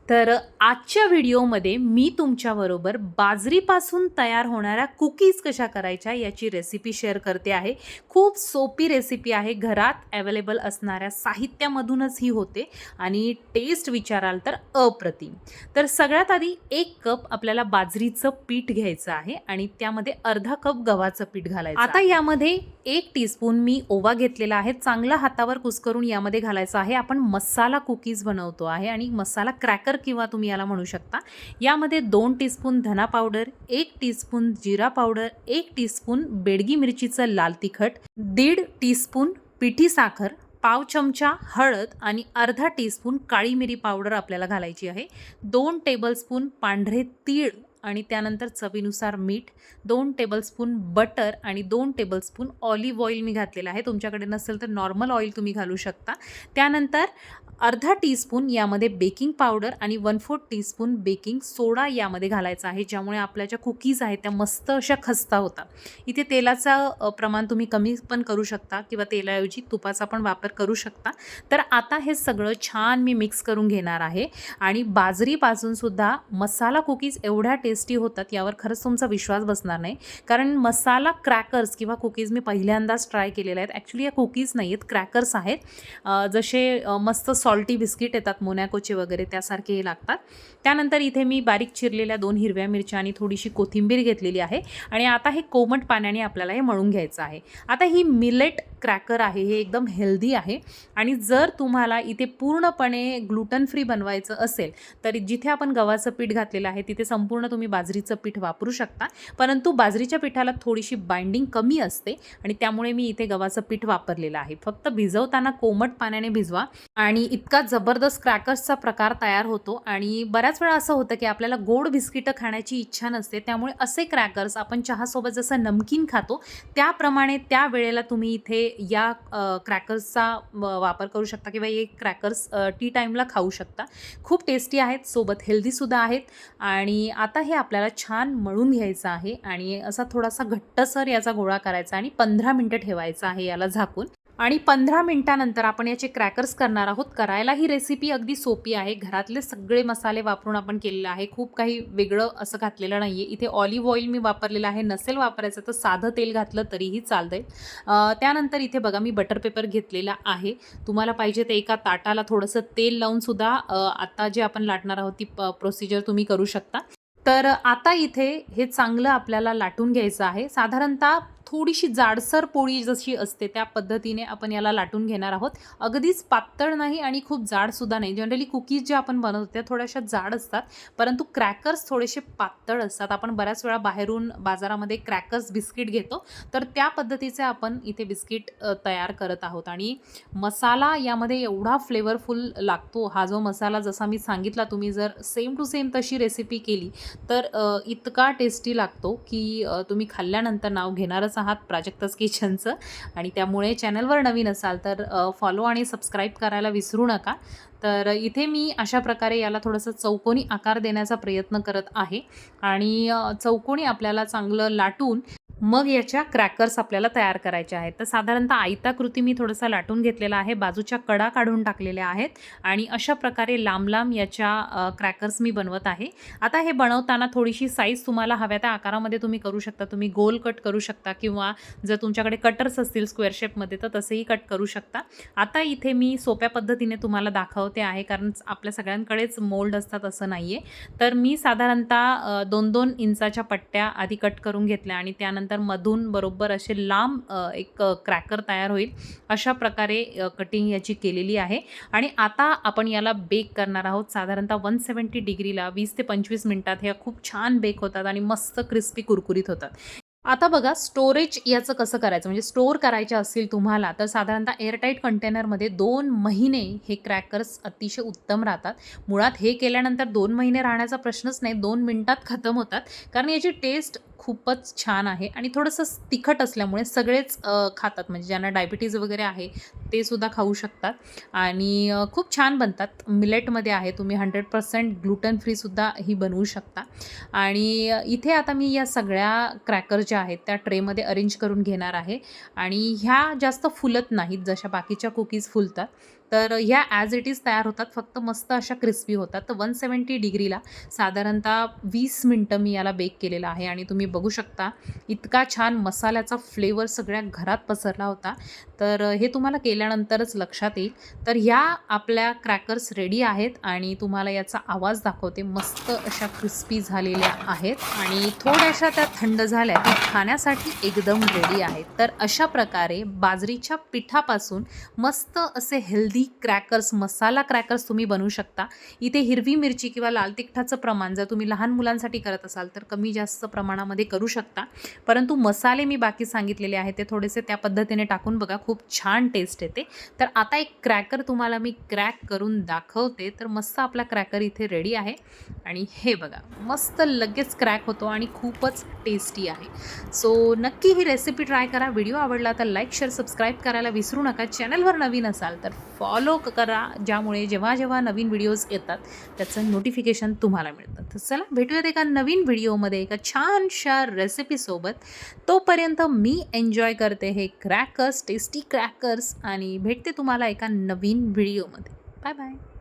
तर आजच्या व्हिडिओमध्ये मी तुमच्याबरोबर बाजरीपासून तयार होणाऱ्या कुकीज कशा करायच्या याची रेसिपी शेअर करते आहे. खूप सोपी रेसिपी आहे. घरात अवेलेबल असणाऱ्या साहित्यामधूनच ही होते आणि टेस्ट विचाराल तर अप्रतिम. तर सगळ्यात आधी 1 कप आपल्याला बाजरीचं पीठ घ्यायचं आहे आणि त्यामध्ये अर्धा कप गव्हाचं पीठ घालायचं. आता यामध्ये 1 टीस्पून मी ओवा घेतलेला आहे. चांगला हातावर कुस्करून यामध्ये घालायचा आहे. आपण मसाला कुकीज बनवतो आहे आणि मसाला क्रॅकर किंवा तुम्ही याला म्हणू शकता. यामध्ये 2 टीस्पून धना पावडर, 1 टीस्पून जिरा पावडर, 1 टीस्पून बेडगी मिरचीचं लाल तिखट, 1.5 टीस्पून पिठी साखर, पाव चमचा हळद आणि अर्धा टीस्पून काळी मिरी पावडर आपल्याला घालायची आहे. 2 टेबलस्पून पांढरे तीळ आणि त्यानंतर चवीनुसार मीठ, 2 टेबलस्पून बटर आणि 2 टेबलस्पून ऑलिव्ह ऑइल मी घातलेलं आहे. तुमच्याकडे नसेल तर नॉर्मल ऑइल तुम्ही घालू शकता. त्यानंतर अर्धा टीस्पून यामध्ये बेकिंग पावडर आणि 1/4 टीस्पून बेकिंग सोडा यामध्ये घालायचा आहे, ज्यामुळे आपल्या ज्या कुकीज आहेत त्या मस्त अशा खस्ता होतात. इथे तेलाचं प्रमाण तुम्ही कमी पण करू शकता किंवा तेलाऐवजी तुपाचा पण वापर करू शकता. तर आता हे सगळं छान मी मिक्स करून घेणार आहे आणि बाजरीपासून सुद्धा मसाला कुकीज एवढ्या टेस्टी होतात यावर खरंच तुमचा विश्वास बसणार नाही. कारण मसाला क्रॅकर्स किंवा कुकीज मी पहिल्यांदाच ट्राय केलेले आहेत. ॲक्च्युली या कुकीज नाही आहेत, क्रॅकर्स आहेत. जसे मस्त सॉल्टी बिस्किट येतात मोनॅकोचे वगैरे त्यासारखे हे लागतात. त्यानंतर इथे मी बारीक चिरलेल्या 2 हिरव्या मिरच्या आणि थोडीशी कोथिंबीर घेतलेली आहे आणि आता हे कोमट पाण्याने आपल्याला हे मळून घ्यायचं आहे. आता ही मिलेट क्रॅकर आहे, हे एकदम हेल्दी आहे आणि जर तुम्हाला इथे पूर्णपणे ग्लुटन फ्री बनवायचं असेल तर जिथे आपण गव्हाचं पीठ घातलेलं आहे तिथे संपूर्ण तुम्ही बाजरीचं पीठ वापरू शकता. परंतु बाजरीच्या पिठाला थोडीशी बाइंडिंग कमी असते आणि त्यामुळे मी इथे गव्हाचं पीठ वापरलेलं आहे. फक्त भिजवताना कोमट पाण्याने भिजवा आणि इतका जबरदस्त क्रॅकर्सचा प्रकार तयार होतो. आणि बऱ्याच वेळा असं होतं की आपल्याला गोड बिस्किटं खाण्याची इच्छा नसते, त्यामुळे असे क्रॅकर्स आपण चहासोबत जसं नमकीन खातो त्याप्रमाणे त्या वेळेला तुम्ही इथे या क्रॅकर्सचा वापर करू शकता किंवा हे क्रॅकर्स टी टाईमला खाऊ शकता. खूप टेस्टी आहेत, सोबत हेल्दीसुद्धा आहेत. आणि आता हे आपल्याला छान मळून घ्यायचं आहे आणि असा थोडासा घट्टसर याचा गोळा करायचा आणि 15 मिनटं ठेवायचा आहे याला झाकून. आणि 15 मिनिटानंतर आपण याचे क्रॅकर्स करणार आहोत. करायला ही रेसिपी अगदी सोपी आहे. घरातले सगळे मसाले वापरून आपण केलेलं आहे. खूप काही वेगळं असं घातलेलं नाही आहे. इथे ऑलिव्ह ऑइल मी वापरलेलं आहे. नसेल वापरायचं तर साधं तेल घातलं तरीही चालतंय. त्यानंतर इथे बघा मी बटर पेपर घेतलेला आहे. तुम्हाला पाहिजे तर एका ताटाला थोडंसं तेल लावूनसुद्धा आता जे आपण लाटणार आहोत ती प्रोसिजर तुम्ही करू शकता. तर आता इथे हे चांगलं आपल्याला लाटून घ्यायचं आहे. साधारणतः थोडीशी जाडसर पोळी जशी असते त्या पद्धतीने आपण याला लाटून घेणार आहोत. अगदीच पातळ नाही आणि खूप जाडसुद्धा नाही. जनरली कुकीज ज्या आपण बनवतो त्या थोड्याशा जाड असतात, परंतु क्रॅकर्स थोडेसे पातळ असतात. आपण बऱ्याच वेळा बाहेरून बाजारामध्ये क्रॅकर्स बिस्किट घेतो, तर त्या पद्धतीचे आपण इथे बिस्किट तयार करत आहोत. आणि मसाला यामध्ये एवढा फ्लेवरफुल लागतो. हा जो मसाला जसा मी सांगितला, तुम्ही जर सेम टू सेम तशी रेसिपी केली तर इतका टेस्टी लागतो की तुम्ही खाल्ल्यानंतर नाव घेणारच आहात प्राजक्ताज किचनचं. आणि त्यामुळे चॅनलवर नवीन असाल तर फॉलो आणि सबस्क्राईब करायला विसरू नका. तर इथे मी अशा प्रकारे याला थोडंसं चौकोनी आकार देण्याचा प्रयत्न करत आहे आणि चौकोनी आपल्याला चांगलं लाटून मग याच्या क्रॅकर्स आपल्याला तयार करायचे आहेत. तर साधारणतः आयताकृती मी थोडासा लाटून घेतलेला आहे. बाजूच्या कडा काढून टाकलेल्या आहेत आणि अशा प्रकारे लांब लांब याच्या क्रॅकर्स मी बनवत आहे. आता हे बनवताना थोडीशी साईज तुम्हाला हव्या त्या आकारामध्ये तुम्ही करू शकता. तुम्ही गोल कट करू शकता किंवा जर तुमच्याकडे कटर्स असतील स्क्वेअर शेपमध्ये तर तसेही कट करू शकता. आता इथे मी सोप्या पद्धतीने तुम्हाला दाखवते आहे, कारण आपल्या सगळ्यांकडेच मोल्ड असतात असं नाही आहे. तर मी साधारणतः 2-2 इंचाच्या पट्ट्या आधी कट करून घेतल्या आणि त्यानंतर मधून बरोबर असे लांब एक क्रॅकर तयार होईल अशा प्रकारे कटिंग याची केलेली आहे. आणि आता आपण याला बेक करणार आहोत. साधारणतः 170 डिग्रीला 20 ते 25 मिनिटात हे खूप छान बेक होतात आणि मस्त क्रिस्पी कुरकुरीत होतात. आता बघा स्टोरेज याचं कसं करायचं, म्हणजे स्टोअर करायचे असतील तुम्हाला तर साधारणतः एअरटाईट कंटेनरमध्ये 2 महिने हे क्रॅकर्स अतिशय उत्तम राहतात. मुळात हे केल्यानंतर 2 महिने राहण्याचा प्रश्नच नाही, 2 मिनिटात खतम होतात. कारण याची टेस्ट खूपच छान आहे आणि थोडंसं तिखट असल्यामुळे सगळेच खातात. म्हणजे ज्यांना डायबिटीज वगैरे आहे ते सुद्धा खाऊ शकतात आणि खूप छान बनतात. मिलेटमध्ये आहे, तुम्ही 100% ग्लुटन फ्रीसुद्धा ही बनवू शकता. आणि इथे आता मी या सगळ्या क्रॅकर ज्या आहेत त्या ट्रेमध्ये अरेंज करून घेणार आहे आणि ह्या जास्त फुलत नाहीत जशा बाकीच्या कुकीज फुलतात. तर ह्या ॲज इट इज तयार होतात, फक्त मस्त अशा क्रिस्पी होतात. तर 170 डिग्रीला साधारणतः 20 मिनिटं मी याला बेक केलेलं आहे आणि तुम्ही बघू शकता इतका छान मसाल्याचा फ्लेवर सगळ्या घरात पसरला होता. तर हे तुम्हाला केल्यानंतरच लक्षात येईल. तर ह्या आपल्या क्रॅकर्स रेडी आहेत आणि तुम्हाला याचा आवाज दाखवते. मस्त अशा क्रिस्पी झालेल्या आहेत आणि थोड्याशा त्या थंड झाल्या की खाण्यासाठी एकदम रेडी आहेत. तर अशा प्रकारे बाजरीच्या पिठापासून मस्त असे हेल्दी क्रॅकर्स, मसाला क्रॅकर्स तुम्ही बनवू शकता. इथे हिरवी मिरची किंवा लाल तिखटाचं प्रमाण जर तुम्ही लहान मुलांसाठी करत असाल तर कमी जास्त प्रमाणामध्ये करू शकता. परंतु मसाले मी बाकी सांगितलेले आहेत ते थोडेसे त्या पद्धतीने टाकून बघा, खूप छान टेस्ट येते. तर आता एक क्रॅकर तुम्हाला मी क्रॅक करून दाखवते. तर मस्त आपला क्रॅकर इथे रेडी आहे आणि हे बघा मस्त लगेच क्रॅक होतो आणि खूपच टेस्टी आहे. सो नक्की ही रेसिपी ट्राय करा. व्हिडिओ आवडला तर लाईक, शेअर, सबस्क्राईब करायला विसरू नका. चॅनलवर नवीन असाल तर फॉलो करा, ज्यामुळे जेव्हा जेव्हा नवीन व्हिडिओज येतात त्याचं नोटिफिकेशन तुम्हाला मिळतं. तर चला भेटूयात एका नवीन व्हिडिओमध्ये एका छानशा रेसिपीसोबत. तोपर्यंत मी एन्जॉय करते हे क्रॅकर्स, टेस्टी क्रॅकर्स आणि भेटते तुम्हाला एका नवीन व्हिडिओमध्ये. Bye bye.